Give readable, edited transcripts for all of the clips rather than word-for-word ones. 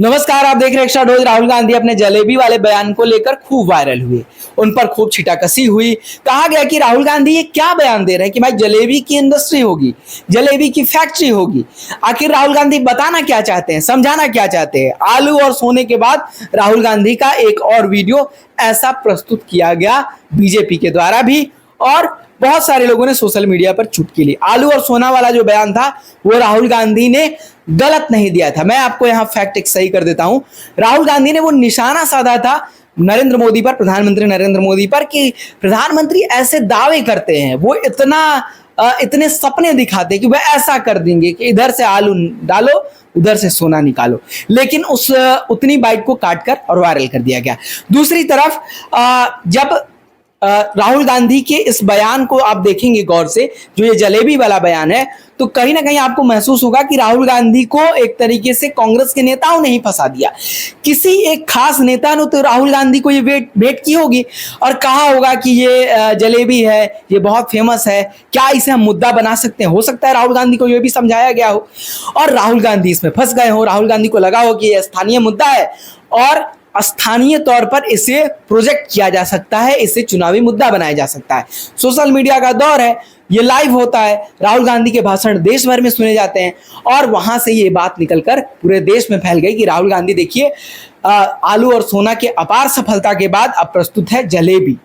नमस्कार, आप देख रहे हैं एक्स्ट्रा डोज। राहुल गांधी अपने जलेबी वाले बयान को लेकर खूब वायरल हुए, उन पर खूब छिटाकसी हुई। कहा गया कि राहुल गांधी ये क्या बयान दे रहे हैं कि भाई जलेबी की इंडस्ट्री होगी, जलेबी की फैक्ट्री होगी। आखिर राहुल गांधी बताना क्या चाहते हैं, समझाना क्या चाहते हैं? आलू और सोने के बाद राहुल गांधी का एक और वीडियो ऐसा प्रस्तुत किया गया बीजेपी के द्वारा भी, और बहुत सारे लोगों ने सोशल मीडिया पर चुटकी ली। आलू और सोना वाला जो बयान था वो राहुल गांधी ने गलत नहीं दिया था। मैं आपको यहां फैक्ट एक सही कर देता हूं। राहुल गांधी ने वो निशाना साधा था नरेंद्र मोदी पर, प्रधानमंत्री नरेंद्र मोदी पर, कि प्रधानमंत्री ऐसे दावे करते हैं, वो इतने सपने दिखाते कि वह ऐसा कर देंगे कि इधर से आलू डालो उधर से सोना निकालो। लेकिन उतनी बाइट को काटकर और वायरल कर दिया गया। दूसरी तरफ जब राहुल गांधी के इस बयान को आप देखेंगे गौर से, जो ये जलेबी वाला बयान है, तो कहीं ना कहीं आपको महसूस होगा कि राहुल गांधी को एक तरीके से कांग्रेस के नेताओं ने ही फंसा दिया। किसी एक खास नेता ने तो राहुल गांधी को ये भेंट की होगी और कहा होगा कि ये जलेबी है, ये बहुत फेमस है, क्या इसे हम मुद्दा बना सकते हैं? हो सकता है राहुल गांधी को ये भी समझाया गया हो और राहुल गांधी इसमें फंस गए हो। राहुल गांधी को लगा हो कि ये स्थानीय मुद्दा है और स्थानीय तौर पर इसे प्रोजेक्ट किया जा सकता है, इसे चुनावी मुद्दा बनाया जा सकता है। सोशल मीडिया का दौर है, ये लाइव होता है, राहुल गांधी के भाषण देश भर में सुने जाते हैं और वहां से ये बात निकलकर पूरे देश में फैल गई कि राहुल गांधी देखिए आलू और सोना के अपार सफलता के बाद अब प्रस्तुत है जलेबी।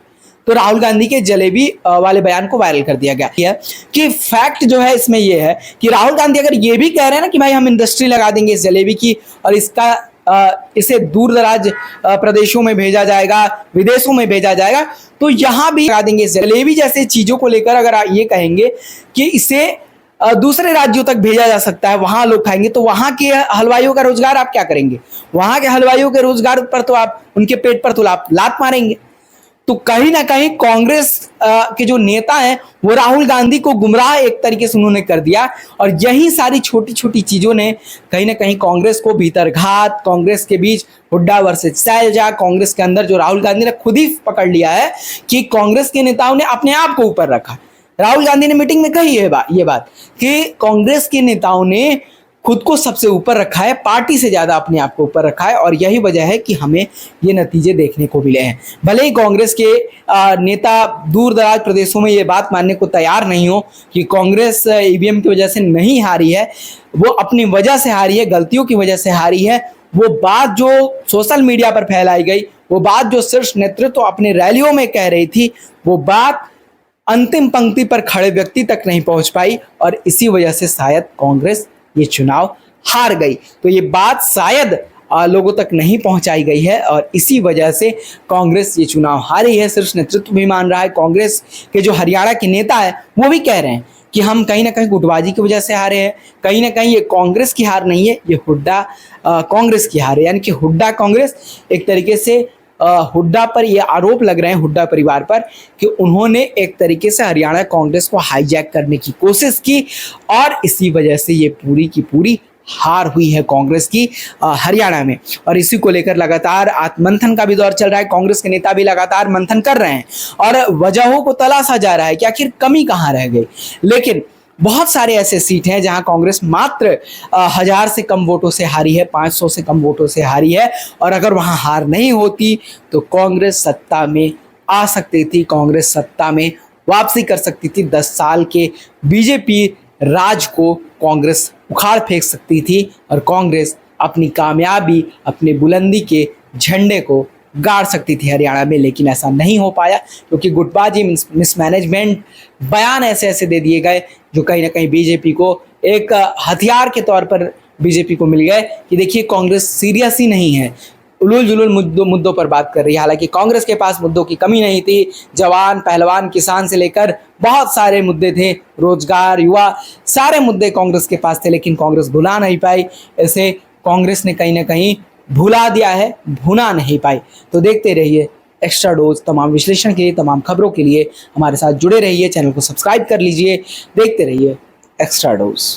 तो राहुल गांधी के जलेबी वाले बयान को वायरल कर दिया गया कि फैक्ट जो है इसमें यह है कि राहुल गांधी अगर ये भी कह रहे हैं ना कि भाई हम इंडस्ट्री लगा देंगे इस जलेबी की और इसे दूर दराज प्रदेशों में भेजा जाएगा, विदेशों में भेजा जाएगा, तो यहां भी लगा देंगे। जलेबी जैसे चीजों को लेकर अगर आप ये कहेंगे कि इसे दूसरे राज्यों तक भेजा जा सकता है, वहां लोग खाएंगे, तो वहां के हलवाइयों का रोजगार आप क्या करेंगे? वहां के हलवाइयों के रोजगार पर तो आप उनके पेट पर तो लात मारेंगे। तो कहीं ना कहीं कांग्रेस के जो नेता हैं वो राहुल गांधी को गुमराह एक तरीके से उन्होंने कर दिया और यही सारी छोटी छोटी चीजों ने कहीं ना कहीं कांग्रेस को भीतरघात, कांग्रेस के बीच हुड्डा वर्सेस शैलजा, कांग्रेस के अंदर जो राहुल गांधी ने खुद ही पकड़ लिया है कि कांग्रेस के नेताओं ने अपने आप को ऊपर रखा। राहुल गांधी ने मीटिंग में कही है ये बात कि कांग्रेस के नेताओं ने खुद को सबसे ऊपर रखा है, पार्टी से ज्यादा अपने आप को ऊपर रखा है और यही वजह है कि हमें ये नतीजे देखने को मिले हैं। भले ही कांग्रेस के नेता दूर दराज प्रदेशों में ये बात मानने को तैयार नहीं हो कि कांग्रेस ईवीएम की वजह से नहीं हारी है, वो अपनी वजह से हारी है, गलतियों की वजह से हारी है। वो बात जो सोशल मीडिया पर फैलाई गई, वो बात जो शीर्ष नेतृत्व अपनी रैलियों में कह रही थी, वो बात अंतिम पंक्ति पर खड़े व्यक्ति तक नहीं पहुंच पाई और इसी वजह से शायद कांग्रेस ये चुनाव हार गई। तो ये बात शायद लोगों तक नहीं पहुंचाई गई है और इसी वजह से कांग्रेस ये चुनाव हारी है। शीर्ष नेतृत्व भी मान रहा है, कांग्रेस के जो हरियाणा के नेता है वो भी कह रहे हैं कि हम कहीं ना कहीं गुटबाजी की वजह से हारे हैं, कहीं ना कहीं ये कांग्रेस की हार नहीं है, ये हुड्डा कांग्रेस की हार है। यानी कि हुड्डा कांग्रेस एक तरीके से हुड्डा पर ये आरोप लग रहे हैं, हुड्डा परिवार पर, कि उन्होंने एक तरीके से हरियाणा कांग्रेस को हाईजैक करने की कोशिश की और इसी वजह से ये पूरी की पूरी हार हुई है कांग्रेस की हरियाणा में। और इसी को लेकर लगातार आत्ममंथन का भी दौर चल रहा है, कांग्रेस के नेता भी लगातार मंथन कर रहे हैं और वजहों को तलाशा जा रहा है कि आखिर कमी कहाँ रह गई। लेकिन बहुत सारे ऐसे सीट हैं जहां कांग्रेस मात्र 1000 से कम वोटों से हारी है, 500 से कम वोटों से हारी है और अगर वहां हार नहीं होती तो कांग्रेस सत्ता में आ सकती थी, कांग्रेस सत्ता में वापसी कर सकती थी। 10 साल के बीजेपी राज को कांग्रेस उखाड़ फेंक सकती थी और कांग्रेस अपनी कामयाबी, अपनी बुलंदी के झंडे को गाड़ सकती थी हरियाणा में। लेकिन ऐसा नहीं हो पाया क्योंकि गुटबाजी, मिसमैनेजमेंट, बयान ऐसे ऐसे दे दिए गए जो कहीं ना कहीं बीजेपी को एक हथियार के तौर पर बीजेपी को मिल गए कि देखिए कांग्रेस सीरियस ही नहीं है, उलूल जुलूल मुद्दों पर बात कर रही है। हालांकि कांग्रेस के पास मुद्दों की कमी नहीं थी, जवान, पहलवान, किसान से लेकर बहुत सारे मुद्दे थे, रोजगार, युवा, सारे मुद्दे कांग्रेस के पास थे, लेकिन कांग्रेस भुला नहीं पाई। ऐसे कांग्रेस ने कहीं ना कहीं भुला दिया है, भुना नहीं पाई। तो देखते रहिए एक्स्ट्रा डोज। तमाम विश्लेषण के लिए, तमाम खबरों के लिए हमारे साथ जुड़े रहिए, चैनल को सब्सक्राइब कर लीजिए, देखते रहिए एक्स्ट्रा डोज।